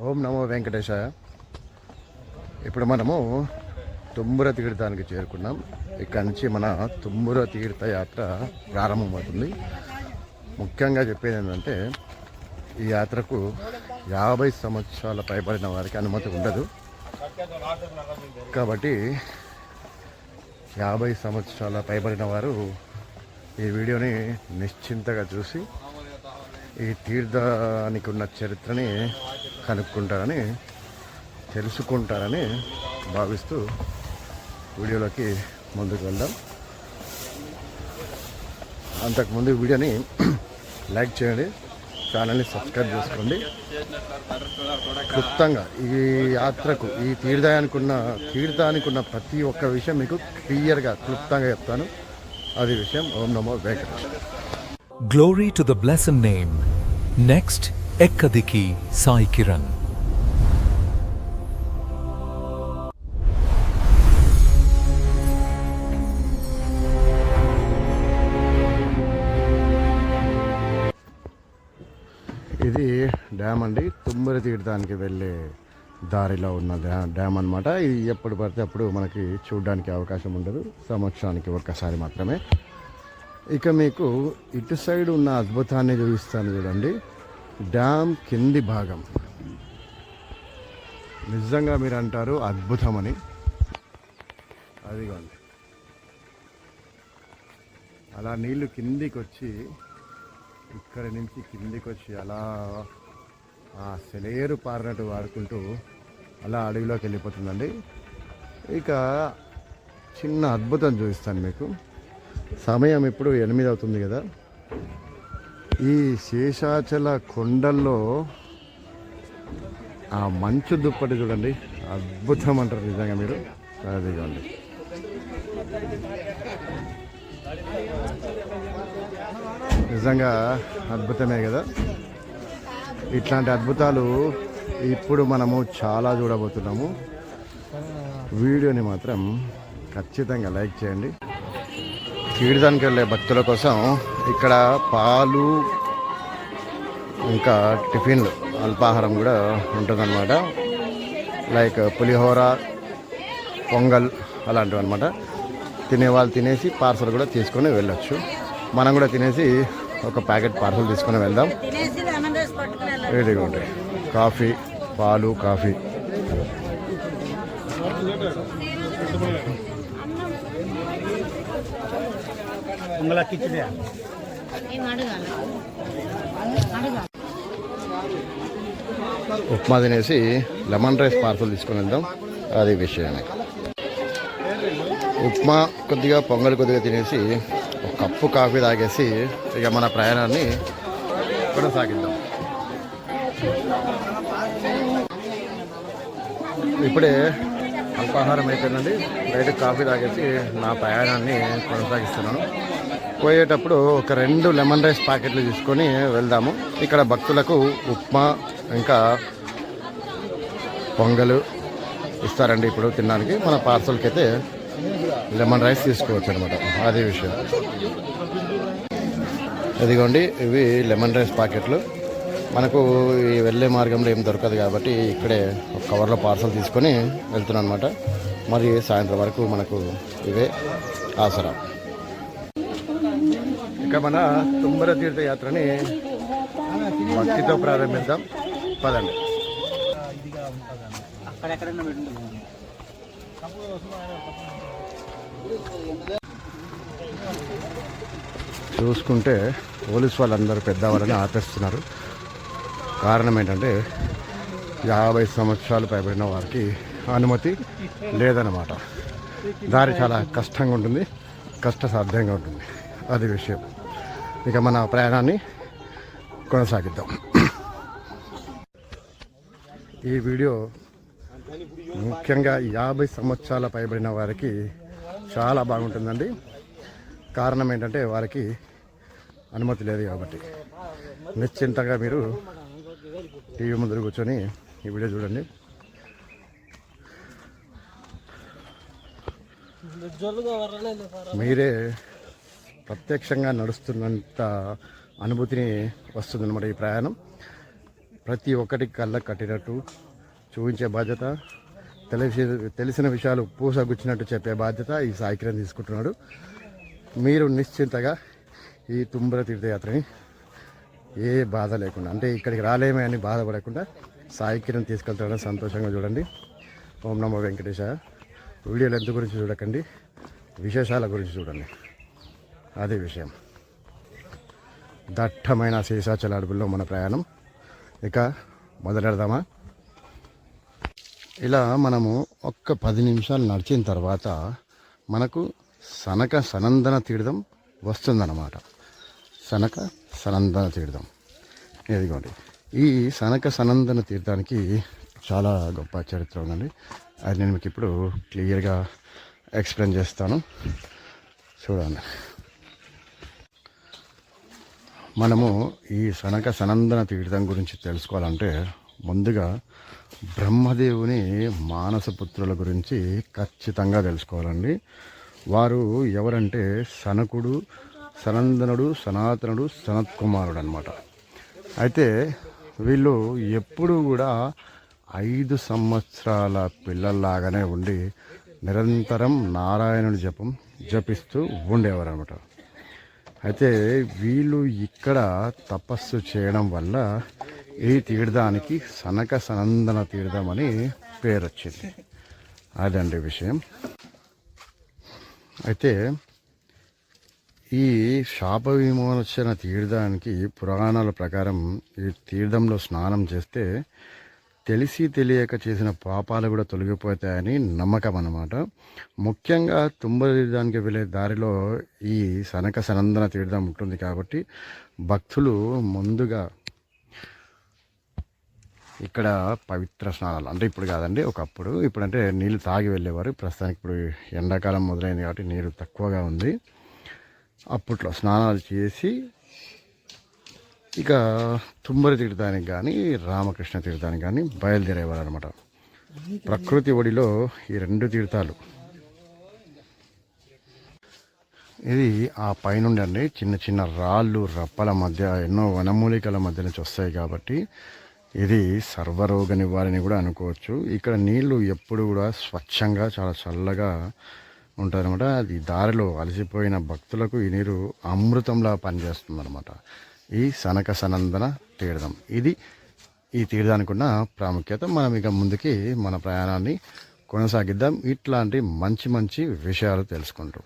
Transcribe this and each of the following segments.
ఓం నమో వెంకటేశాయ. ఇప్పుడు మనము తుమ్మూర తీర్థానికి చేరుకున్నాం. ఇక్కడి నుంచి మన తుమ్మూర తీర్థయాత్ర ప్రారంభమవుతుంది. ముఖ్యంగా చెప్పేది ఏంటంటే ఈ యాత్రకు 50 సంవత్సరాల పైబడిన వారికి అనుమతి ఉండదు. కాబట్టి 50 సంవత్సరాల పైబడిన వారు ఈ వీడియోని నిశ్చింతగా చూసి ఈ తీర్థానికి ఉన్న చరిత్రని కనుక్కుంటారని తెలుసుకుంటారని భావిస్తూ వీడియోలోకి ముందుకు వెళ్దాం. అంతకుముందు వీడియోని లైక్ చేయండి, ఛానల్ని సబ్స్క్రైబ్ చేసుకోండి. క్లుప్తంగా ఈ యాత్రకు ఈ తీర్థానికి ఉన్న ప్రతి ఒక్క విషయం మీకు క్లియర్గా క్లుప్తంగా చెప్తాను. అది విషయం. ఓం నమో Venkatesha. Glory to the blessed name. Next, Ekkadiki Sai Kiran. ఇది డ్యామ్ అండి. తుమ్మూర తీర్థానికి వెళ్ళే దారిలో ఉన్న డ్యామ్ అనమాట. ఇది ఎప్పుడు పడితే అప్పుడు మనకి చూడడానికి అవకాశం ఉండదు, సంవత్సరానికి ఒక్కసారి మాత్రమే. ఇక మీకు ఇటు సైడ్ ఉన్న అద్భుతాన్ని చూపిస్తాను చూడండి. డ్యామ్ కింది భాగం నిజంగా మీరు అంటారు అద్భుతమని. అదిగోండి, అలా నీళ్లు కిందికి వచ్చి ఇక్కడి నుంచి కిందికి వచ్చి అలా ఆ సెలేరు పారినట్టు వాడుకుంటూ అలా అడవిలోకి వెళ్ళిపోతుందండి. ఇక చిన్న అద్భుతం చూపిస్తాను మీకు. సమయం ఇప్పుడు 8 అవుతుంది కదా. ఈ శేషాచల కొండల్లో ఆ మంచు దుప్పటి చూడండి, అద్భుతం అంటారు నిజంగా మీరు. అదిగోండి, నిజంగా అద్భుతమే కదా. ఇట్లాంటి అద్భుతాలు ఇప్పుడు మనము చాలా చూడబోతున్నాము. వీడియోని మాత్రం ఖచ్చితంగా లైక్ చేయండి. తీర్థానికి వెళ్ళే భక్తుల కోసం ఇక్కడ పాలు ఇంకా టిఫిన్లు అల్పాహారం కూడా ఉంటుందన్నమాట. లైక్ పులిహోర, పొంగల్ అలాంటివి అనమాట. తినేవాళ్ళు తినేసి పార్సల్ కూడా తీసుకొని వెళ్ళొచ్చు. మనం కూడా తినేసి ఒక ప్యాకెట్ పార్సల్ తీసుకొని వెళ్దాం. ఇదిగోండి కాఫీ, పాలు, కాఫీ. ఉప్మా తినేసి లెమన్ రైస్ పార్సల్ తీసుకొని వెళ్దాం. అది విషయమే. ఉప్మా కొద్దిగా, పొంగల్ కొద్దిగా తినేసి ఒక కప్పు కాఫీ తాగేసి ఇక మన ప్రయాణాన్ని కొనసాగిద్దాం. ఇప్పుడే అల్పాహారం అయిపోయిందండి. బయట కాఫీ తాగేసి నా ప్రయాణాన్ని కొనసాగిస్తున్నాను. పోయేటప్పుడు ఒక 2 లెమన్ రైస్ ప్యాకెట్లు తీసుకొని వెళ్దాము. ఇక్కడ భక్తులకు ఉప్మా ఇంకా పొంగలు ఇస్తారండి ఇప్పుడు తినడానికి. మన పార్సల్కి అయితే లెమన్ రైస్ తీసుకోవచ్చు అనమాట. అదే విషయం. ఇదిగోండి, ఇవి లెమన్ రైస్ ప్యాకెట్లు. మనకు ఈ వెళ్ళే మార్గంలో ఏం దొరకదు కాబట్టి ఇక్కడే ఒక కవర్లో పార్సల్ తీసుకొని వెళ్తున్నాను అనమాట. మరి సాయంత్రం వరకు మనకు ఇవే ఆసరా. ఇక మన తుమ్మూర తీర్థయాత్రని భక్తితో ప్రారంభిద్దాం. పదండి. చూసుకుంటే పోలీసు వాళ్ళందరూ పెద్దవాళ్ళని ఆపేస్తున్నారు. కారణం ఏంటంటే 50 సంవత్సరాలు పైబడిన వారికి అనుమతి లేదన్నమాట. దారి చాలా కష్టంగా ఉంటుంది, కష్టసాధ్యంగా ఉంటుంది. అది విషయం. ఇక మన ప్రయాణాన్ని కొనసాగిద్దాం. ఈ వీడియో ముఖ్యంగా 50 సంవత్సరాల పైబడిన వారికి చాలా బాగుంటుందండి. కారణం ఏంటంటే వారికి అనుమతి లేదు కాబట్టి. నిశ్చింతగా మీరు టీవీ ముందు కూర్చొని ఈ వీడియో చూడండి. మీరే ప్రత్యక్షంగా నడుస్తున్నంత అనుభూతిని వస్తుందన్నమాట ఈ ప్రయాణం. ప్రతి ఒక్కటి కళ్ళకు కట్టినట్టు చూపించే బాధ్యత, తెలిసిన విషయాలు పూసగుచ్చినట్టు చెప్పే బాధ్యత ఈ సాయి కిరణ్ తీసుకుంటున్నాడు. మీరు నిశ్చింతగా ఈ తుంబర తీర్థయాత్రని ఏ బాధ లేకుండా, అంటే ఇక్కడికి రాలేమే అని బాధపడకుండా సాయి కిరణ్ తీసుకెళ్తాడని సంతోషంగా చూడండి. ఓం నమో వెంకటేశాయ. వీడియోలు ఎంత గురించి చూడకండి, విశేషాల గురించి చూడండి. అదే విషయం. దట్టమైన శేషాచల అడవుల్లో మన ప్రయాణం. ఇక మొదలెడదామా? ఇలా మనము ఒక్క 10 నిమిషాలు నడిచిన తర్వాత మనకు సనక సనందన తీర్థం వస్తుందన్నమాట. సనక సనందన తీర్థం ఇదిగోండి. ఈ సనక సనందన తీర్థానికి చాలా గొప్ప చరిత్ర ఉందండి. అది నేను మీకు ఇప్పుడు క్లియర్గా ఎక్స్ప్లెయిన్ చేస్తాను, చూడండి. మనము ఈ సనక సనందన తీర్థం గురించి తెలుసుకోవాలంటే ముందుగా బ్రహ్మదేవుని మానసపుత్రుల గురించి ఖచ్చితంగా తెలుసుకోవాలండి. వారు ఎవరంటే సనకుడు, సనందనుడు, సనాతనుడు, సనత్కుమారుడు అనమాట. అయితే వీళ్ళు ఎప్పుడూ కూడా 5 సంవత్సరాల పిల్లల్లాగానే ఉండి నిరంతరం నారాయణుడి జపిస్తూ ఉండేవారు అనమాట. అయితే వీళ్ళు ఇక్కడ తపస్సు చేయడం వల్ల ఈ తీర్థానికి సనక సనందన తీర్థం అని పేరు వచ్చింది. అదండి విషయం. అయితే ఈ శాప విమోచన తీర్థానికి పురాణాల ప్రకారం ఈ తీర్థంలో స్నానం చేస్తే తెలిసి తెలియక చేసిన పాపాలు కూడా తొలగిపోతాయని నమ్మకం అన్నమాట. ముఖ్యంగా తుంబర తీర్థానికి వెళ్ళే దారిలో ఈ సనక సనందన తీర్థం ఉంటుంది కాబట్టి భక్తులు ముందుగా ఇక్కడ పవిత్ర స్నానాలు, అంటే ఇప్పుడు కాదండి, ఒకప్పుడు, ఇప్పుడంటే నీళ్ళు తాగి వెళ్ళేవారు. ప్రస్తుతానికి ఇప్పుడు ఎండాకాలం మొదలైంది కాబట్టి నీరు తక్కువగా ఉంది. అప్పట్లో స్నానాలు చేసి ఇక తుంబర తీర్థానికి కానీ రామకృష్ణ తీర్థానికి కానీ బయలుదేరేవారు అనమాట. ప్రకృతి ఒడిలో ఈ 2 తీర్థాలు. ఇది ఆ పైనుండి అండి చిన్న చిన్న రాళ్ళు రప్పల మధ్య ఎన్నో వనమూలికల మధ్య నుంచి వస్తాయి కాబట్టి ఇది సర్వరోగ నివారణ కూడా అనుకోవచ్చు. ఇక్కడ నీళ్లు ఎప్పుడు కూడా స్వచ్ఛంగా చాలా చల్లగా ఉంటారనమాట. అది దారిలో అలసిపోయిన భక్తులకు ఈ నీరు అమృతంలా పనిచేస్తుంది అనమాట. ఈ సనక సనందన తీర్థం, ఇది ఈ తీర్థానికి ఉన్న ప్రాముఖ్యత. మనం ఇక ముందుకి మన ప్రయాణాన్ని కొనసాగిద్దాం ఇట్లాంటి మంచి మంచి విషయాలు తెలుసుకుంటూ.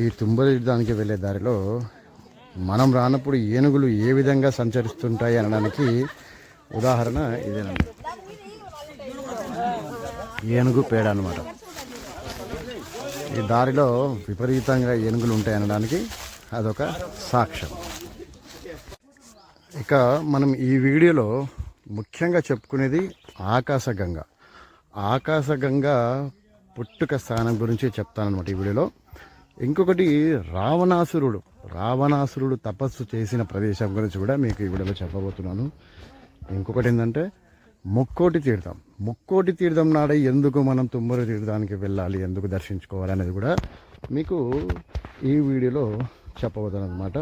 ఈ తుంబర తీర్థానికి వెళ్ళే దారిలో మనం రానప్పుడు ఏనుగులు ఏ విధంగా సంచరిస్తుంటాయి అనడానికి ఉదాహరణ ఇదేనండి. ఏనుగు పేడ అనమాట. ఈ దారిలో విపరీతంగా ఏనుగులు ఉంటాయి అనడానికి అదొక సాక్ష్యం. ఇక మనం ఈ వీడియోలో ముఖ్యంగా చెప్పుకునేది ఆకాశగంగ. ఆకాశగంగ పుట్టుక స్థానం గురించి చెప్తానమాట ఈ వీడియోలో. ఇంకొకటి రావణాసురుడు తపస్సు చేసిన ప్రదేశం గురించి కూడా మీకు ఈ వీడియోలో చెప్పబోతున్నాను. ఇంకొకటి ఏంటంటే ముక్కోటి తీర్థం నాడే ఎందుకు మనం తుంబర తీర్థానికి వెళ్ళాలి, ఎందుకు దర్శించుకోవాలి అనేది కూడా మీకు ఈ వీడియోలో చెప్పబోతున్నాను అనమాట.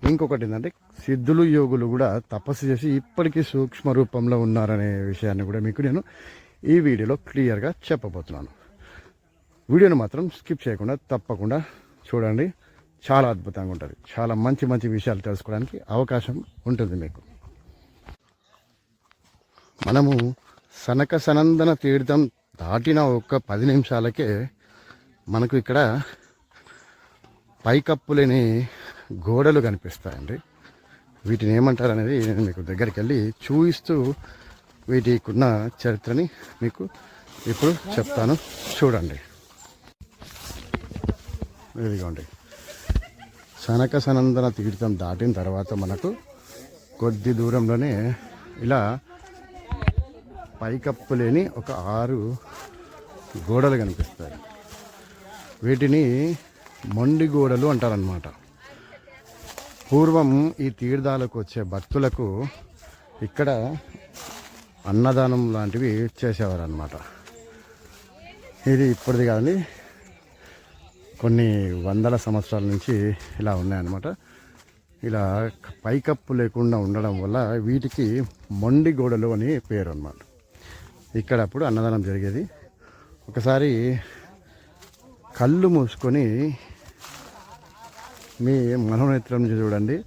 ఇంకొకటి ఏంటంటే సిద్ధులు యోగులు కూడా తపస్సు చేసి ఇప్పటికీ సూక్ష్మ రూపంలో ఉన్నారనే విషయాన్ని కూడా మీకు నేను ఈ వీడియోలో క్లియర్గా చెప్పబోతున్నాను. వీడియోని మాత్రం స్కిప్ చేయకుండా తప్పకుండా చూడండి. చాలా అద్భుతంగా ఉంటుంది. చాలా మంచి మంచి విషయాలు తెలుసుకోవడానికి అవకాశం ఉంటుంది మీకు. మనము సనక సనందన తీర్థం దాటిన ఒక 10 నిమిషాలకే మనకు ఇక్కడ పైకప్పులేని గోడలు కనిపిస్తాయండి. వీటిని ఏమంటారు అనేది నేను మీకు దగ్గరికి వెళ్ళి చూపిస్తూ వీటికున్న చరిత్రని మీకు ఇప్పుడు చెప్తాను, చూడండి. ఇదిగోండి, సనక సనందన తీర్థం దాటిన తర్వాత మనకు కొద్ది దూరంలోనే ఇలా పైకప్పు లేని ఒక 6 గోడలు కనిపిస్తాయి. వీటిని మొండి గోడలు అంటారనమాట. పూర్వం ఈ తీర్థాలకు వచ్చే భక్తులకు ఇక్కడ అన్నదానం లాంటివి చేసేవారు అనమాట. ఇది ఇప్పటిది కాదండి, కొన్ని వందల సంవత్సరాల నుంచి ఇలా ఉన్నాయన్నమాట. ఇలా పైకప్పు లేకుండా ఉండడం వల్ల వీటికి మొండి గోడలు అని పేరు అన్నమాట. ఇక్కడ అప్పుడు అన్నదానం జరిగేది. ఒకసారి కళ్ళు మూసుకొని మీ మనోనేత్రం నుంచి చూడండి.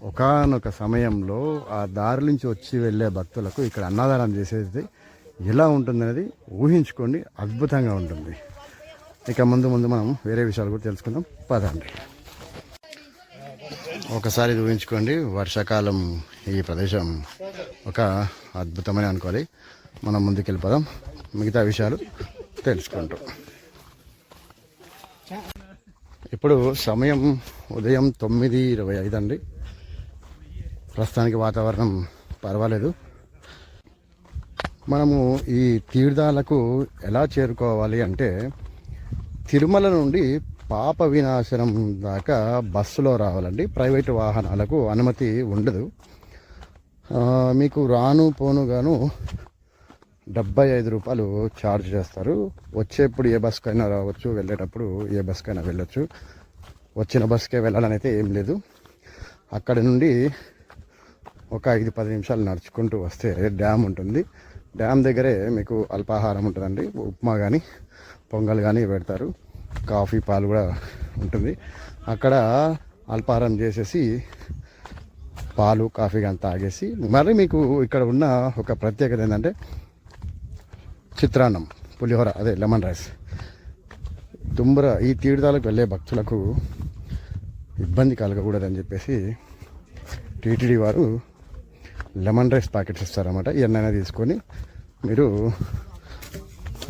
ఒకానొక సమయంలో ఆ దారి నుంచి వచ్చి వెళ్ళే భక్తులకు ఇక్కడ అన్నదానం చేసేది ఎలా ఉంటుందనేది ఊహించుకోండి. అద్భుతంగా ఉంటుంది. ఇక ముందు మనం వేరే విషయాలు కూడా తెలుసుకుందాం. పదండి. ఒకసారి ఊహించుకోండి, వర్షాకాలం ఈ ప్రదేశం ఒక అద్భుతమని అనుకోవాలి. మనం ముందుకు వెళ్ళిపోదాం, మిగతా విషయాలు తెలుసుకుంటాం. ఇప్పుడు సమయం ఉదయం 9:25 అండి. ప్రస్తుతానికి వాతావరణం పర్వాలేదు. మనము ఈ తీర్థాలకు ఎలా చేరుకోవాలి అంటే తిరుమల నుండి పాప వినాశనం దాకా బస్సులో రావాలండి. ప్రైవేటు వాహనాలకు అనుమతి ఉండదు. మీకు రాను పోనుగాను 75 రూపాయలు ఛార్జ్ చేస్తారు. వచ్చేప్పుడు ఏ బస్కైనా రావచ్చు, వెళ్ళేటప్పుడు ఏ బస్కైనా వెళ్ళొచ్చు. వచ్చిన బస్కే వెళ్ళాలని అయితే ఏం లేదు. అక్కడి నుండి ఒక 5-10 నిమిషాలు నడుచుకుంటూ వస్తే డ్యామ్ ఉంటుంది. డ్యామ్ దగ్గరే మీకు అల్పాహారం ఉంటుందండి. ఉప్మా కానీ పొంగల్ కానీ పెడతారు. కాఫీ పాలు కూడా ఉంటుంది. అక్కడ అల్పాహారం చేసేసి పాలు కాఫీ కానీ తాగేసి మరి మీకు ఇక్కడ ఉన్న ఒక ప్రత్యేకత ఏంటంటే చిత్రాన్నం, పులిహోర, అదే లెమన్ రైస్. ఈ తీర్థాలకు వెళ్ళే భక్తులకు ఇబ్బంది కలగకూడదని చెప్పేసి టీటీడీ వారు లెమన్ రైస్ ప్యాకెట్స్ ఇస్తారన్నమాట. ఎన్నైనా తీసుకొని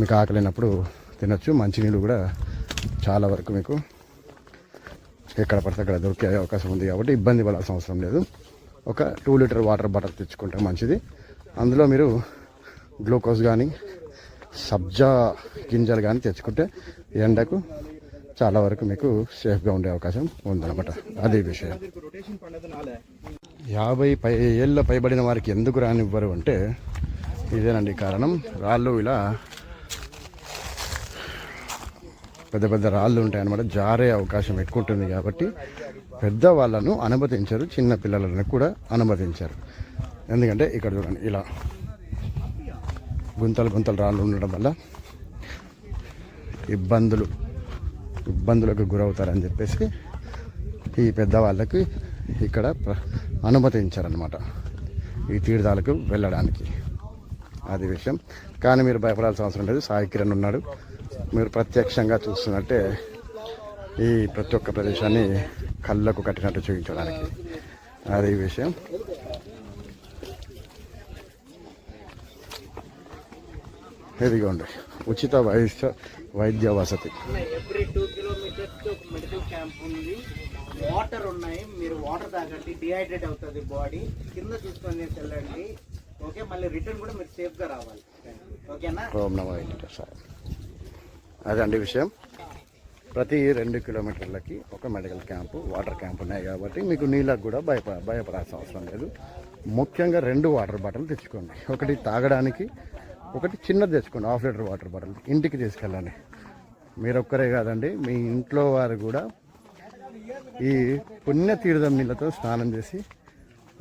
మీకు ఆకలినప్పుడు తినచ్చు. మంచినీళ్ళు కూడా చాలా వరకు మీకు ఎక్కడ పడితే అక్కడ దొరికే అవకాశం ఉంది కాబట్టి ఇబ్బంది పడాల్సిన అవసరం లేదు. ఒక 2 లీటర్ వాటర్ బాటిల్ తెచ్చుకుంటే మంచిది. అందులో మీరు గ్లూకోజ్ కానీ సబ్జా గింజలు కానీ తెచ్చుకుంటే ఎండకు చాలా వరకు మీకు సేఫ్గా ఉండే అవకాశం ఉందన్నమాట. అదే విషయం. 50 ఏళ్ళ పైబడిన వారికి ఎందుకు రానివ్వరు అంటే ఇదేనండి కారణం. రాళ్ళు ఇలా పెద్ద పెద్ద రాళ్ళు ఉంటాయన్నమాట. జారే అవకాశం ఎక్కువ ఉంటుంది కాబట్టి పెద్దవాళ్ళను అనుమతించరు, చిన్న పిల్లలను కూడా అనుమతించరు. ఎందుకంటే ఇక్కడ చూడండి, ఇలా గుంతలు రాళ్ళు ఉండడం వల్ల ఇబ్బందులకు గురవుతారని చెప్పేసి ఈ పెద్దవాళ్ళకి ఇక్కడ అనుమతించారనమాట ఈ తీర్థాలకు వెళ్ళడానికి. అది విషయం. కానీ మీరు భయపడాల్సిన అవసరం లేదు. సాయి కిరణ్ ఉన్నాడు. మీరు ప్రత్యక్షంగా చూస్తున్నట్టే ఈ ప్రతి ఒక్క ప్రదేశాన్ని కళ్ళకు కట్టినట్టు చూపించడానికి. అది విషయం. ఇదిగోండి, ఉచిత వైద్య వసతి. ఎవ్రీ 2 కిలోమీటర్స్ ఒక మెడికల్ క్యాంప్ ఉంది. వాటర్ ఉన్నాయి, మీరు వాటర్ తాగండి. డిహైడ్రేట్ అవుతుంది బాడీ. కింద చూసుకొని వెళ్ళండి. ఓకే, మళ్ళీ రిటర్న్ కూడా మీరు సేఫ్గా రావాలి. ఓకేనా? ఓం నమో వెంకటేశాయ. అదండి విషయం. ప్రతి 2 కిలోమీటర్లకి ఒక మెడికల్ క్యాంపు, వాటర్ క్యాంప్ ఉన్నాయి కాబట్టి మీకు నీళ్ళకు కూడా భయపడాల్సిన అవసరం లేదు. ముఖ్యంగా 2 వాటర్ బాటిల్ తెచ్చుకోండి. ఒకటి తాగడానికి, ఒకటి చిన్నది తెచ్చుకోండి. 1/2 లీటర్ వాటర్ బాటిల్ ఇంటికి తీసుకెళ్ళండి. మీరు ఒక్కరే కాదండి, మీ ఇంట్లో వారు కూడా ఈ పుణ్యతీర్థం నీళ్ళతో స్నానం చేసి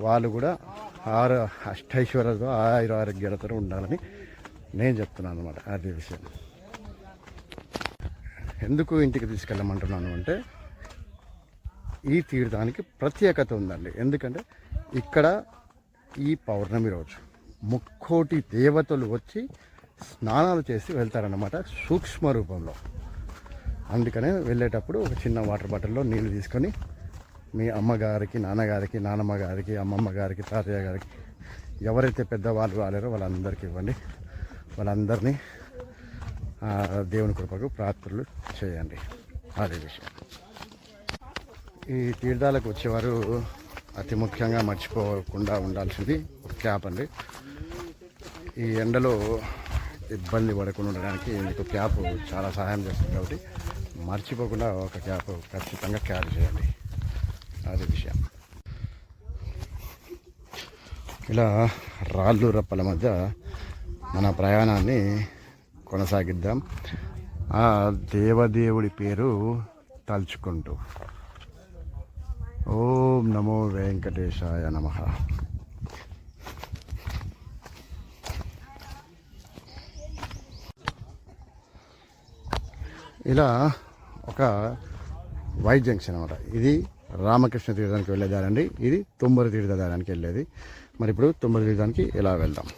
వాళ్ళు కూడా అష్టైశ్వర్యాలతో ఆరోగ్యాలతో ఉండాలని నేను చెప్తున్నాను అన్నమాట. అదే విషయం. ఎందుకు ఇంటికి తీసుకెళ్ళమంటున్నాను అంటే ఈ తీర్థానికి ప్రత్యేకత ఉందండి. ఎందుకంటే ఇక్కడ ఈ పౌర్ణమి రోజు 3,000,000 దేవతలు వచ్చి స్నానాలు చేసి వెళ్తారన్నమాట సూక్ష్మ రూపంలో. అందుకనే వెళ్ళేటప్పుడు ఒక చిన్న వాటర్ బాటిల్లో నీళ్ళు తీసుకొని మీ అమ్మగారికి, నాన్నగారికి, నానమ్మ గారికి, అమ్మమ్మ గారికి, తాతయ్య గారికి, ఎవరైతే పెద్దవాళ్ళు రాలేరో వాళ్ళందరికీ ఇవ్వండి. వాళ్ళందరినీ దేవుని కృపకు ప్రార్థనలు చేయండి. అదే విషయం. ఈ తీర్థాలకు వచ్చేవారు అతి ముఖ్యంగా మర్చిపోకుండా ఉండాల్సింది క్యాప్ అండి. ఈ ఎండలో ఇబ్బంది పడకుండా ఉండడానికి మీకు క్యాప్ చాలా సహాయం చేస్తుంది కాబట్టి మర్చిపోకుండా ఒక క్యాప్ ఖచ్చితంగా క్యారీ చేయండి. అది విషయం. ఇలా రాళ్ళు రప్పల మధ్య మన ప్రయాణాన్ని కొనసాగిద్దాం. ఆ దేవదేవుడి పేరు తలుచుకుంటూ. ఓం నమో వెంకటేశాయ నమః. ఇలా ఒక వైట్ జంక్షన్ అనమాట. ఇది రామకృష్ణ తీర్థానికి వెళ్ళే దారండి, ఇది తుమ్మల తీర్థానికి వెళ్ళేది. మరి ఇప్పుడు తుమ్మల తీర్థానికి ఇలా వెళ్దాం.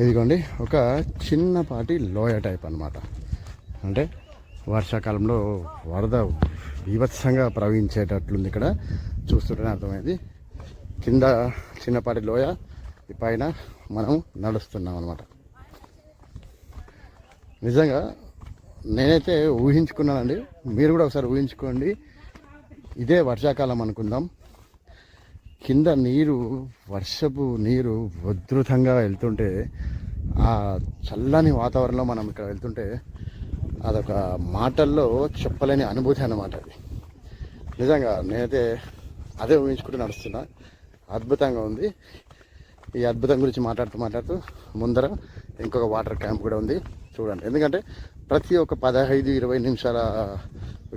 ఇదిగోండి ఒక చిన్నపాటి లోయ టైప్ అనమాట. అంటే వర్షాకాలంలో వరద బీభత్సంగా ప్రవహించేటట్లుంది. ఇక్కడ చూస్తుంటేనే అర్థమైంది. కింద చిన్నపాటి లోయ, ఈ పైన మనం నడుస్తున్నాం అనమాట. నిజంగా నేనైతే ఊహించుకున్నానండి, మీరు కూడా ఒకసారి ఊహించుకోండి. ఇదే వర్షాకాలం అనుకుందాం, కింద నీరు, వర్షపు నీరు ఉధృతంగా వెళ్తుంటే, ఆ చల్లని వాతావరణంలో మనం ఇక్కడ వెళ్తుంటే అదొక మాటల్లో చెప్పలేని అనుభూతి అన్నమాట. అది నిజంగా నేనైతే అదే ఊహించుకుంటూ నడుస్తున్నా. అద్భుతంగా ఉంది. ఈ అద్భుతం గురించి మాట్లాడుతూ ముందర ఇంకొక వాటర్ క్యాంప్ కూడా ఉంది చూడండి. ఎందుకంటే ప్రతి ఒక్క 15-20 నిమిషాల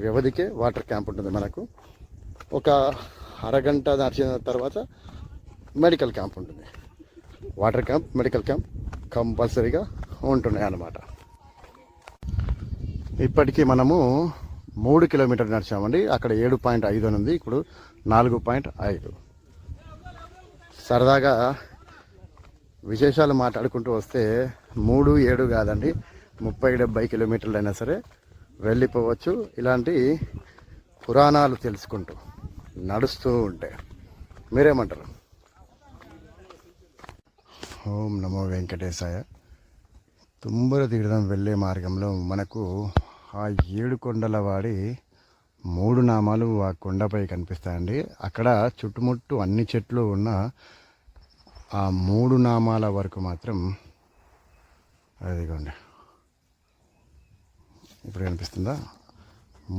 వ్యవధికే వాటర్ క్యాంప్ ఉంటుంది మనకు. ఒక అరగంట నడిచిన తర్వాత మెడికల్ క్యాంప్ ఉంటుంది. వాటర్ క్యాంప్, మెడికల్ క్యాంప్ కంపల్సరీగా ఉంటున్నాయి అన్నమాట. ఇప్పటికీ మనము 3 కిలోమీటర్లు నడిచామండి. అక్కడ 7.5 అని ఉంది, ఇప్పుడు 4.5. సరదాగా విశేషాలు మాట్లాడుకుంటూ వస్తే 3-7 కాదండి, 30-70 కిలోమీటర్లు అయినా సరే వెళ్ళిపోవచ్చు. ఇలాంటి పురాణాలు తెలుసుకుంటూ నడుస్తూ ఉంటే. మీరేమంటారు? ఓం నమో వెంకటేశాయ. తుమ్మల తీర్థం వెళ్ళే మార్గంలో మనకు ఆ 7 కొండల వాడి 3 నామాలు ఆ కొండపై కనిపిస్తాయండి. అక్కడ చుట్టుముట్టు అన్ని చెట్లు ఉన్న ఆ 3 నామాల వరకు మాత్రం, అదిగోండి ఇప్పుడు కనిపిస్తుందా,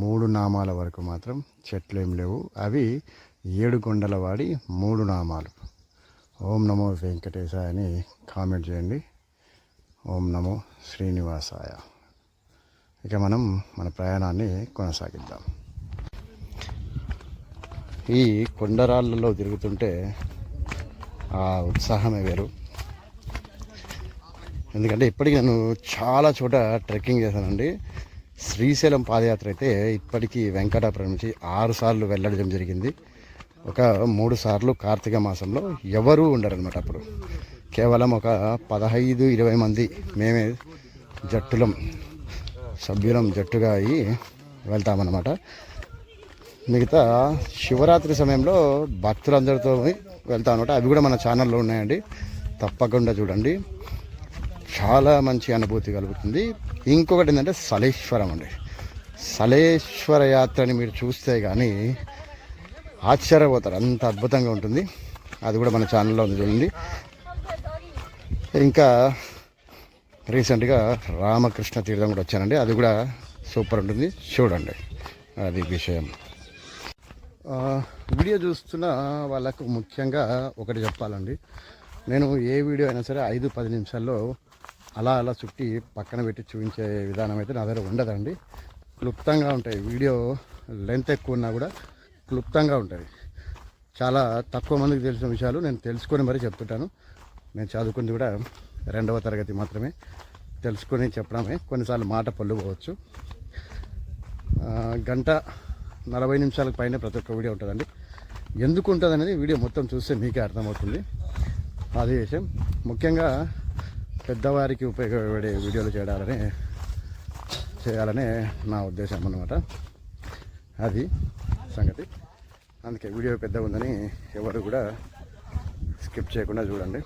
3 నామాల వరకు మాత్రం చెట్లు ఏం లేవు. అవి 7 కొండల వాడి 3 నామాలు. ఓం నమో వెంకటేశాయ అని కామెంట్ చేయండి. ఓం నమో శ్రీనివాసాయ. ఇక మనం మన ప్రయాణాన్ని కొనసాగిద్దాం. ఈ కొండరాళ్ళలో తిరుగుతుంటే ఆ ఉత్సాహమే వేరు. ఎందుకంటే ఇప్పటికీ నేను చాలా చోట ట్రెక్కింగ్ చేశానండి. శ్రీశైలం పాదయాత్ర అయితే ఇప్పటికీ వెంకటాపురం నుంచి 6 సార్లు వెళ్ళడం జరిగింది. ఒక 3 సార్లు కార్తీక మాసంలో ఎవరూ ఉండరనమాట. అప్పుడు కేవలం ఒక 15-20 మంది మేమే సభ్యులం జట్టుగా అయ్యి వెళ్తామన్నమాట. మిగతా శివరాత్రి సమయంలో భక్తులందరితో వెళ్తాం అనమాట. అవి కూడా మన ఛానల్లో ఉన్నాయండి, తప్పకుండా చూడండి. చాలా మంచి అనుభూతి కలుగుతుంది. ఇంకొకటి ఏంటంటే సలేశ్వరం అండి. సలేశ్వర యాత్రని మీరు చూస్తే కానీ ఆశ్చర్యపోతారు, అంత అద్భుతంగా ఉంటుంది. అది కూడా మన ఛానల్లో ఉంది చూడండి. ఇంకా రీసెంట్గా రామకృష్ణ తీర్థం కూడా వచ్చానండి, అది కూడా సూపర్ ఉంటుంది, చూడండి. అది విషయం. వీడియో చూస్తున్న వాళ్ళకు ముఖ్యంగా ఒకటి చెప్పాలండి. నేను ఏ వీడియో అయినా సరే 5-10 నిమిషాల్లో అలా చుట్టి పక్కన పెట్టి చూపించే విధానం అయితే నా దగ్గర ఉండదండి. క్లుప్తంగా ఉంటాయి. వీడియో లెంత్ ఎక్కువ ఉన్నా కూడా క్లుప్తంగా ఉంటుంది. చాలా తక్కువ మందికి తెలిసిన విషయాలు నేను తెలుసుకొని మరీ చెప్తుంటాను. నేను చదువుకుంది కూడా 2వ తరగతి మాత్రమే, తెలుసుకొని చెప్పడమే. కొన్నిసార్లు మాట పళ్ళు పోవచ్చు. 1:40 నిమిషాలకు పైన ప్రతి ఒక్క వీడియో ఉంటుందండి. ఎందుకు ఉంటుంది అనేది వీడియో మొత్తం చూస్తే మీకే అర్థమవుతుంది. అదే విషయం. ముఖ్యంగా పెద్దవారికి ఉపయోగపడే వీడియోలు చేయాలనే నా ఉద్దేశం అన్నమాట. అది సంగతి. అందుకే వీడియో పెద్దగా ఉందని ఎవరు కూడా స్కిప్ చేయకుండా చూడండి.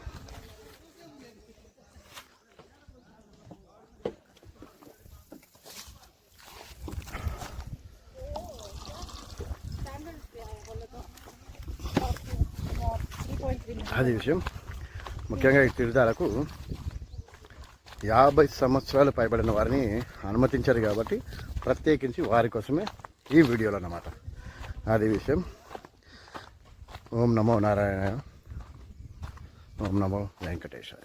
అది విషయం. ముఖ్యంగా ఈ తీర్థాలకు 50 సంవత్సరాలు పైబడిన వారిని అనుమతించారు కాబట్టి ప్రత్యేకించి వారి కోసమే ఈ వీడియోలు అన్నమాట. అది విషయం. ఓం నమో నారాయణ. ఓం నమో వెంకటేశాయ.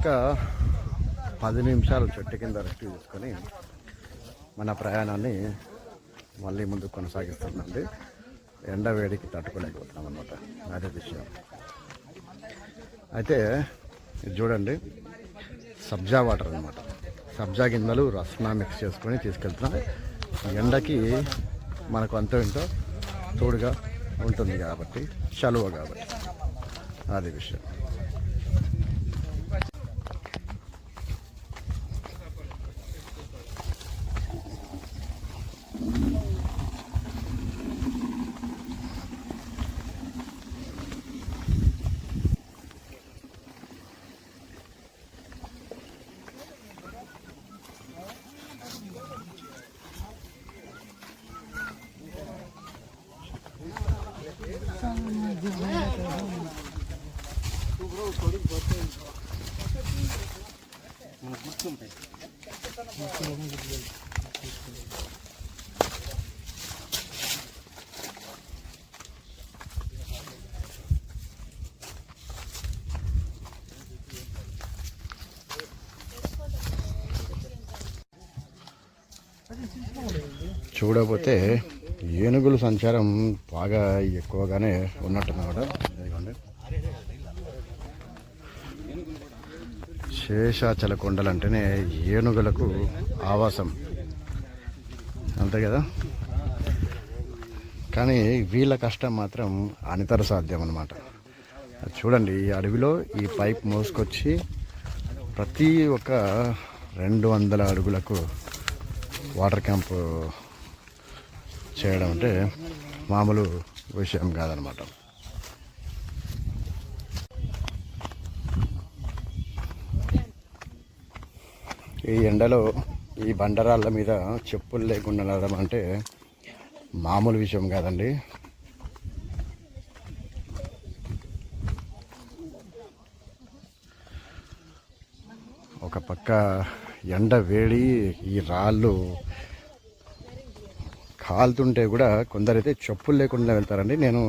ఒక్క 10 నిమిషాలు చెట్టు కింద రెస్ట్ తీసుకొని మన ప్రయాణాన్ని మళ్ళీ ముందుకు కొనసాగిస్తుందండి. ఎండ వేడికి తట్టుకోలేకపోతున్నాం అనమాట, అదే విషయం. అయితే ఇది చూడండి, సబ్జా వాటర్ అనమాట. సబ్జా గింజలు రస్నా మిక్స్ చేసుకొని తీసుకెళ్తున్నాం. ఎండకి మనకు అంతో ఇంతో తోడుగా ఉంటుంది కాబట్టి, చలువ కాబట్టి, అది విషయం. చూడకపోతే ఏనుగుల సంచారం బాగా ఎక్కువగానే ఉన్నట్టున్నమాట. ఇదిగోండి, శేషాచల కొండలు అంటేనే ఏనుగులకు ఆవాసం, అంతే కదా. కానీ వీళ్ళ కష్టం మాత్రం అనితర సాధ్యం అన్నమాట. చూడండి, ఈ అడవిలో ఈ పైప్ మోసుకొచ్చి ప్రతి ఒక్క 200 అడుగులకు వాటర్ క్యాంపు చేయడం అంటే మామూలు విషయం కాదనమాట. ఈ ఎండలో ఈ బండరాళ్ళ మీద చెప్పులు లేకుండా నడవడం అంటే మామూలు విషయం కాదండి. ఒక పక్క ఎండ వేడి, ఈ రాళ్ళు కాలుతుంటే కూడా కొందరైతే చెప్పులు లేకుండా వెళ్తారండి. నేను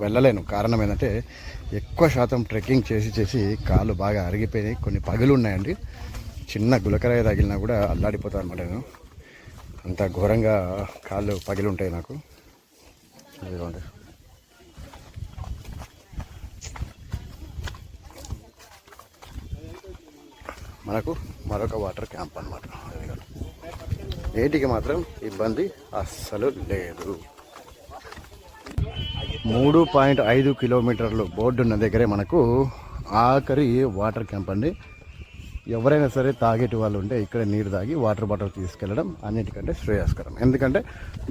వెళ్ళలేను. కారణం ఏంటంటే ఎక్కువ శాతం ట్రెక్కింగ్ చేసి చేసి కాళ్ళు బాగా అరిగిపోయినాయి. కొన్ని పగులు ఉన్నాయండి. చిన్న గులకరాయ తగిలినా కూడా అల్లాడిపోతాను అనమాట. నేను అంత ఘోరంగా కాళ్ళు పగిలి ఉంటాయి నాకు. ఇదిగోండి, మనకు మరొక వాటర్ క్యాంప్ అనమాట. నీటికి మాత్రం ఇబ్బంది అస్సలు లేదు. 3.5 కిలోమీటర్లు బోర్డు ఉన్న దగ్గరే మనకు ఆఖరి వాటర్ క్యాంప్ అండి. ఎవరైనా సరే తాగేటి వాళ్ళు ఉంటే ఇక్కడ నీరు తాగి వాటర్ బాటిల్ తీసుకెళ్ళడం అన్నిటికంటే శ్రేయస్కరం. ఎందుకంటే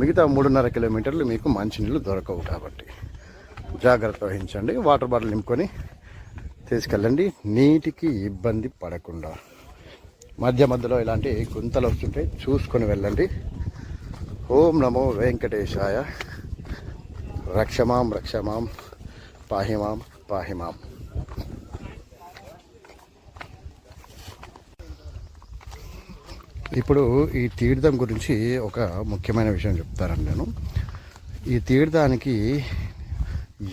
మిగతా 3.5 కిలోమీటర్లు మీకు మంచినీళ్ళు దొరకవు కాబట్టి జాగ్రత్త వహించండి. వాటర్ బాటిల్ నింపుకొని తీసుకెళ్ళండి, నీటికి ఇబ్బంది పడకుండా. మధ్య మధ్యలో ఇలాంటి గుంతలు వస్తుంటే చూసుకొని వెళ్ళండి. ఓం నమో వెంకటేశాయ. రక్షమాం రక్షమాం, పాహిమాం పాహిమాం. ఇప్పుడు ఈ తీర్థం గురించి ఒక ముఖ్యమైన విషయం చెప్తారండి నేను. ఈ తీర్థానికి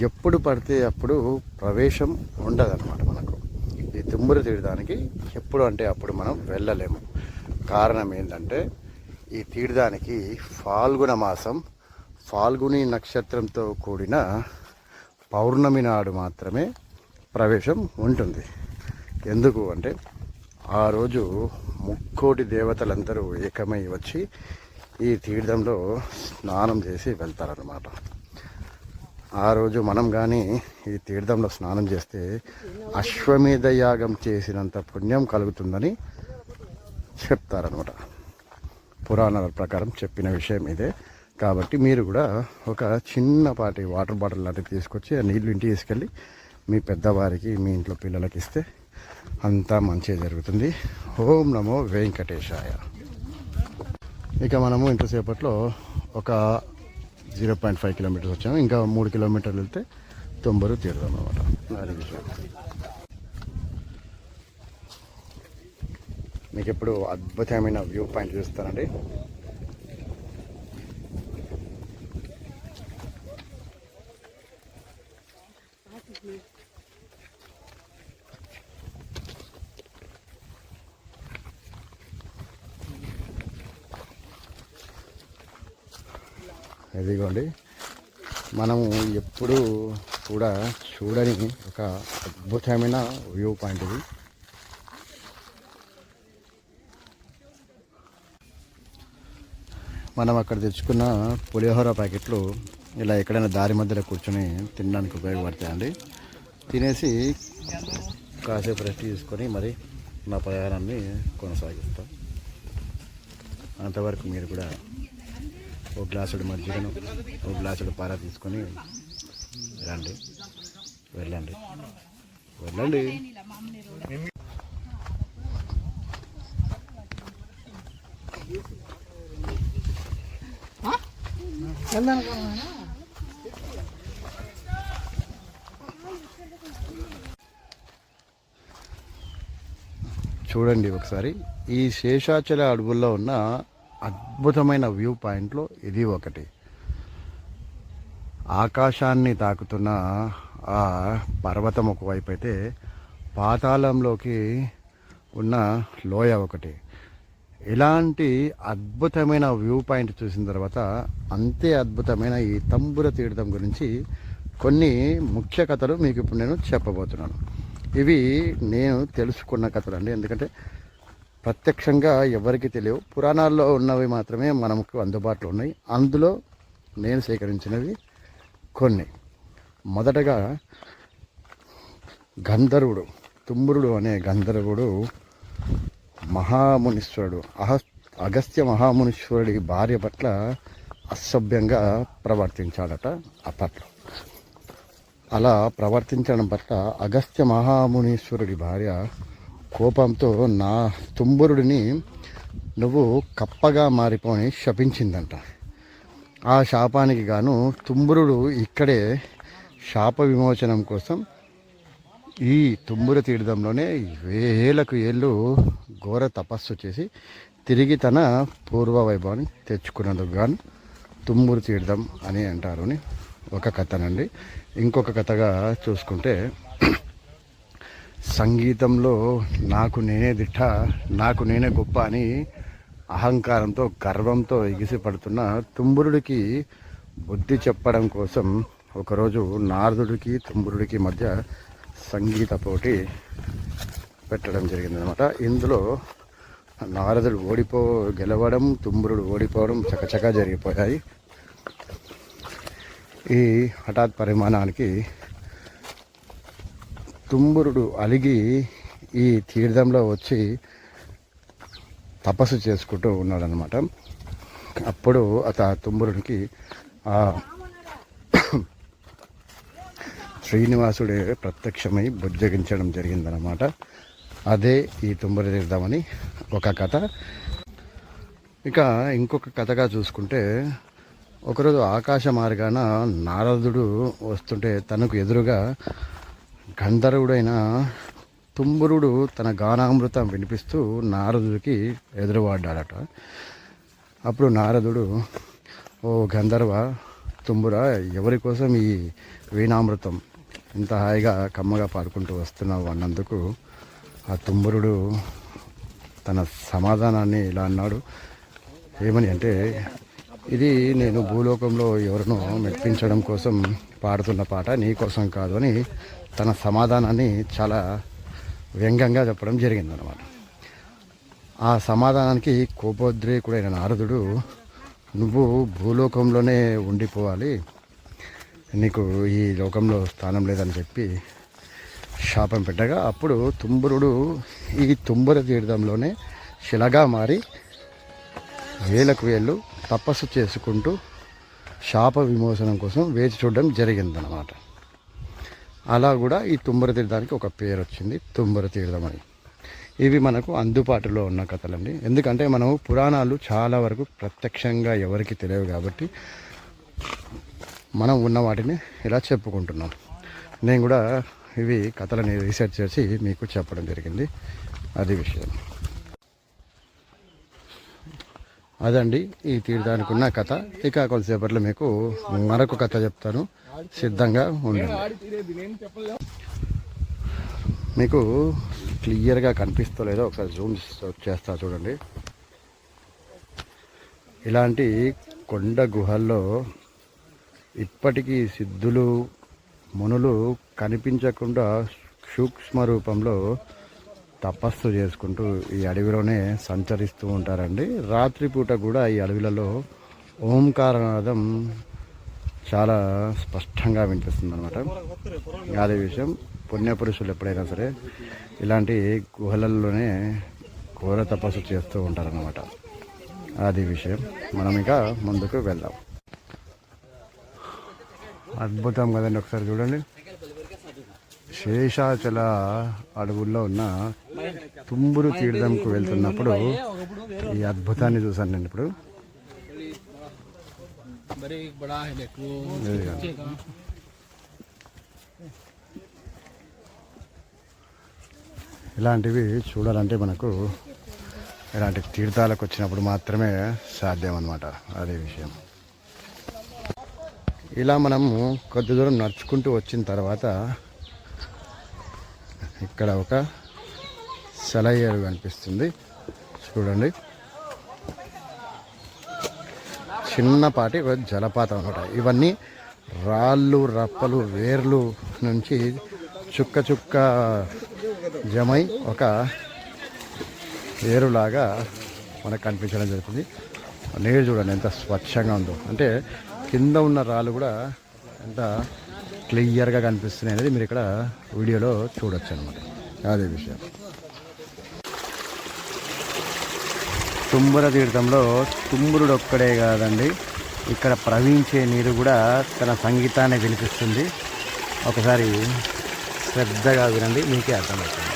ఎప్పుడు పడితే అప్పుడు ప్రవేశం ఉండదన్నమాట. మనకు ఈ తుమ్మూరు తీర్థానికి ఎప్పుడు అంటే అప్పుడు మనం వెళ్ళలేము. కారణం ఏంటంటే ఈ తీర్థానికి ఫాల్గుణ మాసం, ఫాల్గుని నక్షత్రంతో కూడిన పౌర్ణమి నాడు మాత్రమే ప్రవేశం ఉంటుంది. ఎందుకు అంటే ఆ రోజు 3 దేవతలందరూ ఏకమై వచ్చి ఈ తీర్థంలో స్నానం చేసి వెళ్తారన్నమాట. ఆ రోజు మనం కానీ ఈ తీర్థంలో స్నానం చేస్తే అశ్వమేధ యాగం చేసినంత పుణ్యం కలుగుతుందని చెప్తారనమాట. పురాణాల ప్రకారం చెప్పిన విషయం ఇదే. కాబట్టి మీరు కూడా ఒక చిన్నపాటి వాటర్ బాటిల్ లాంటివి తీసుకొచ్చి ఆ నీళ్ళు ఇంటికి తీసుకెళ్ళి మీ పెద్దవారికి, మీ ఇంట్లో పిల్లలకి ఇస్తే అంతా మంచిగా జరుగుతుంది. ఓం నమో వెంకటేశాయ. ఇక మనము ఇంతసేపట్లో ఒక 0.5 కిలోమీటర్స్ వచ్చాము. ఇంకా 3 కిలోమీటర్లు వెళ్తే తుమ్మూరు తీరుదాం అనమాట. అది విషయం. మీకు ఇప్పుడు అద్భుతమైన వ్యూ పాయింట్ చూస్తానండి. ఇదిగోండి, మనము ఎప్పుడూ కూడా చూడని ఒక అద్భుతమైన వ్యూ పాయింట్ ఇది. మనం అక్కడ తెచ్చుకున్న పులిహోర ప్యాకెట్లు ఇలా ఎక్కడైనా దారి మధ్యలో కూర్చొని తినడానికి ఉపయోగపడతాయండి. తినేసి కాసేపు రెస్ట్ తీసుకొని మరి నా ప్రయాణాన్ని కొనసాగిస్తాం. అంతవరకు మీరు కూడా ఓ గ్లాసుడు మజ్జిగను, ఓ గ్లాసుడు పాల తీసుకొని రండి, వెళ్ళండి. చూడండి ఒకసారి ఈ శేషాచల అడవుల్లో ఉన్న అద్భుతమైన వ్యూ పాయింట్లో ఇది ఒకటి. ఆకాశాన్ని తాకుతున్న ఆ పర్వతం ఒకవైపు అయితే పాతాళంలోకి ఉన్న లోయ ఒకటి. ఇలాంటి అద్భుతమైన వ్యూ పాయింట్ చూసిన తర్వాత అంతే అద్భుతమైన ఈ తంబుర తీర్థం గురించి కొన్ని ముఖ్య కథలు మీకు ఇప్పుడు నేను చెప్పబోతున్నాను. ఇవి నేను తెలుసుకున్న కథలు అండి, ఎందుకంటే ప్రత్యక్షంగా ఎవరికి తెలియవు. పురాణాల్లో ఉన్నవి మాత్రమే మనకు అందుబాటులో ఉన్నాయి. అందులో నేను సేకరించినవి కొన్ని. మొదటగా గంధర్వుడు, తుంబురుడు అనే గంధర్వుడు మహామునీశ్వరుడు అగస్త్య మహామునీశ్వరుడి భార్య పట్ల అసభ్యంగా ప్రవర్తించాడట అప్పట్లో. అలా ప్రవర్తించడం పట్ల అగస్త్య మహామునీశ్వరుడి భార్య కోపంతో నా తుంబురుడిని నువ్వు కప్పగా మారిపోని శపించిందంట. ఆ శాపానికి గాను తుంబురుడు ఇక్కడే శాప విమోచనం కోసం ఈ తుంబుర తీర్థంలోనే వేలకు ఏళ్ళు ఘోర తపస్సు చేసి తిరిగి తన పూర్వ వైభవాన్ని తెచ్చుకున్నందుకు గాను తుంబురు తీర్థం అని అంటారు అని ఒక కథనండి. ఇంకొక కథగా చూసుకుంటే, సంగీతంలో నాకు నేనే దిట్ట, నాకు నేనే గొప్ప అని అహంకారంతో గర్వంతో ఎగిసిపడుతున్న తుంబురుడికి బుద్ధి చెప్పడం కోసం ఒకరోజు నారదుడికి తుంబురుడికి మధ్య సంగీత పోటీ పెట్టడం జరిగిందనమాట. ఇందులో నారదుడు గెలవడం, తుంబురుడు ఓడిపోవడం చకచకా జరిగిపోయాయి. ఈ హఠాత్ పరిమాణానికి తుంబురుడు అలిగి ఈ తీర్థంలో వచ్చి తపస్సు చేసుకుంటూ ఉన్నాడనమాట. అప్పుడు తుంబురుడికి ఆ శ్రీనివాసుడే ప్రత్యక్షమై బుజ్జగించడం జరిగిందనమాట. అదే ఈ తుంబుర తీర్థమని ఒక కథ. ఇక ఇంకొక కథగా చూసుకుంటే, ఒకరోజు ఆకాశ మార్గాన నారదుడు వస్తుంటే తనకు ఎదురుగా గంధర్వుడైన తుంబురుడు తన గానామృతం వినిపిస్తూ నారదుడికి ఎదురుపడ్డాడట. అప్పుడు నారదుడు, ఓ గంధర్వ తుంబుర, ఎవరి కోసం ఈ వీణామృతం ఇంత హాయిగా కమ్మగా పాడుకుంటూ వస్తున్నావు అన్నందుకు ఆ తుంబురుడు తన సమాధానాన్ని ఇలా అన్నాడు. ఏమని అంటే, ఇది నేను భూలోకంలో ఎవరినో మెప్పించడం కోసం పాడుతున్న పాట, నీ కోసం కాదు అని తన సమాధానాన్ని చాలా వ్యంగ్యంగా చెప్పడం జరిగిందనమాట. ఆ సమాధానానికి కోపోద్రేకుడైన నారదుడు, నువ్వు భూలోకంలోనే ఉండిపోవాలి, నీకు ఈ లోకంలో స్థానం లేదని చెప్పి శాపం పెట్టగా, అప్పుడు తుంబురుడు ఈ తుంబుర తీర్థంలోనే శిలగా మారి వేలకు వేళ్ళు తపస్సు చేసుకుంటూ శాప విమోచనం కోసం వేచి చూడడం జరిగిందనమాట. అలా కూడా ఈ తుంబుర తీర్థానికి ఒక పేరు వచ్చింది, తుంబుర తీర్థం అని. ఇవి మనకు అందుబాటులో ఉన్న కథలండి. ఎందుకంటే మనం పురాణాలు చాలా వరకు ప్రత్యక్షంగా ఎవరికి తెలియవు కాబట్టి మనం ఉన్న వాటిని ఇలా చెప్పుకుంటున్నాం. నేను కూడా ఇవి కథలని రీసెర్చ్ చేసి మీకు చెప్పడం జరిగింది. అది విషయం. అదండి ఈ తీర్థానికి ఉన్న కథ. ఇక కొద్దిసేపట్లో మీకు మరొక కథ చెప్తాను, సిద్ధంగా ఉండండి. మీకు క్లియర్గా కనిపిస్తలేదో ఒకసారి జూమ్ చేస్తా చూడండి. ఇలాంటి కొండ గుహల్లో ఇప్పటికీ సిద్ధులు మునులు కనిపించకుండా సూక్ష్మ రూపంలో తపస్సు చేసుకుంటూ ఈ అడవిలోనే సంచరిస్తూ ఉంటారండి. రాత్రిపూట కూడా ఈ అడవిలలో ఓంకారనాదం చాలా స్పష్టంగా వినిపిస్తుంది అనమాట. అదే విషయం పుణ్యపురుషులు ఎప్పుడైనా సరే ఇలాంటి గుహలలోనే ఘోర తపస్సు చేస్తూ ఉంటారన్నమాట. అది విషయం. మనం ఇంకా ముందుకు వెళ్దాం. అద్భుతం కదండి, ఒకసారి చూడండి. శేషాచల అడవుల్లో ఉన్న తుంబురు తీర్థంకు వెళ్తున్నప్పుడు ఈ అద్భుతాన్ని చూసాను నేను ఇప్పుడు. ఇలాంటివి చూడాలంటే మనకు ఇలాంటి తీర్థాలకు వచ్చినప్పుడు మాత్రమే సాధ్యం అన్నమాట. అదే విషయం. ఇలా మనము కొద్ది దూరం నడుచుకుంటూ వచ్చిన తర్వాత ఇక్కడ ఒక సెలయేరు కనిపిస్తుంది చూడండి. చిన్నపాటి ఒక జలపాతం అన్నమాట. ఇవన్నీ రాళ్ళు రప్పలు వేర్లు నుంచి చుక్క చుక్క జమై ఒక ఏరులాగా మనకు కనిపించడం జరుగుతుంది. నీరు చూడండి ఎంత స్వచ్ఛంగా ఉందో. అంటే కింద ఉన్న రాళ్ళు కూడా ఎంత క్లియర్గా కనిపిస్తున్నాయి అనేది మీరు ఇక్కడ వీడియోలో చూడొచ్చు అనమాట. అదే విషయం. తుంబుర తీర్థంలో తుంబురుడు ఒక్కడే కాదండి, ఇక్కడ ప్రవహించే నీరు కూడా తన సంగీతాన్ని వినిపిస్తుంది. ఒకసారి శ్రద్ధగా వినండి, మీకే అర్థమవుతుంది.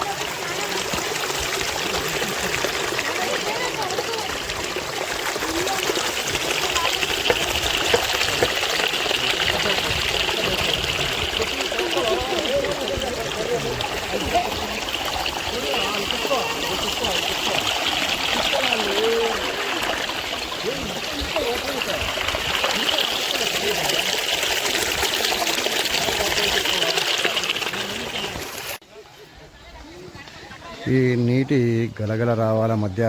ఈ నీటి గలగల రావాల మధ్య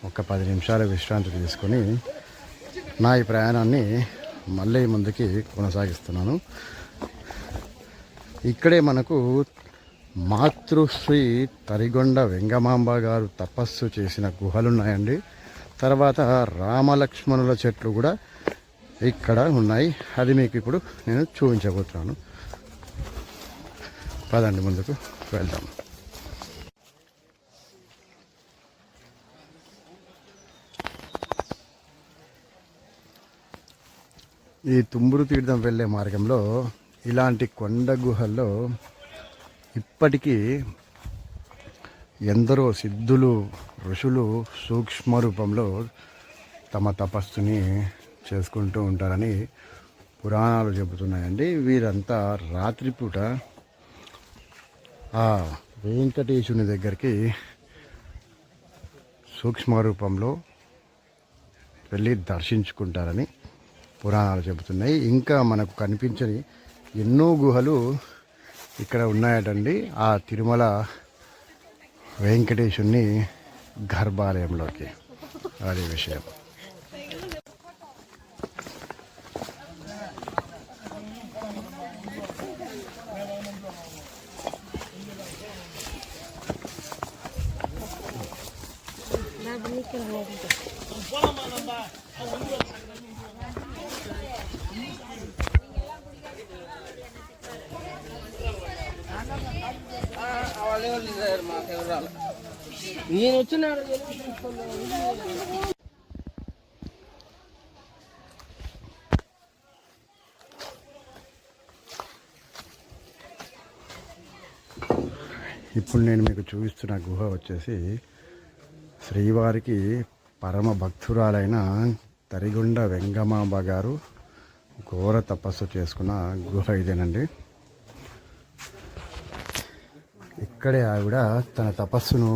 ఒక 10 నిమిషాలు విశ్రాంతి తీసుకొని నా ఈ ప్రయాణాన్ని మళ్ళీ ముందుకి కొనసాగిస్తున్నాను. ఇక్కడే మనకు మాతృశ్రీ తరిగొండ వెంగమాంబ గారు తపస్సు చేసిన గుహలు ఉన్నాయండి. తర్వాత రామలక్ష్మణుల చెట్లు కూడా ఇక్కడ ఉన్నాయి. అది మీకు ఇప్పుడు నేను చూపించబోతున్నాను. పదండి ముందుకు వెళ్దాం. ఈ తుంబురు తీర్థం వెళ్ళే మార్గంలో ఇలాంటి కొండ గుహల్లో ఇప్పటికీ ఎందరో సిద్ధులు ఋషులు సూక్ష్మ రూపంలో తమ తపస్సుని చేసుకుంటూ ఉంటారని పురాణాలు చెబుతున్నాయండి. వీరంతా రాత్రిపూట ఆ వెంకటేశుని దగ్గరికి సూక్ష్మ రూపంలో వెళ్ళి దర్శించుకుంటారని పురాణాలు చెబుతున్నాయి. ఇంకా మనకు కనిపించని ఎన్నో గుహలు ఇక్కడ ఉన్నాయటండి ఆ తిరుమల వెంకటేశుని గర్భాలయంలోకి. అదే విషయం. నేను వచ్చిన ఇప్పుడు నేను మీకు చూపిస్తున్న గుహ వచ్చేసి శ్రీవారికి పరమ భక్తురాలైన తరిగొండ వెంగమాంబ గారు ఘోర తపస్సు చేసుకున్న గుహ ఇదేనండి. ఇక్కడే ఆవిడ తన తపస్సును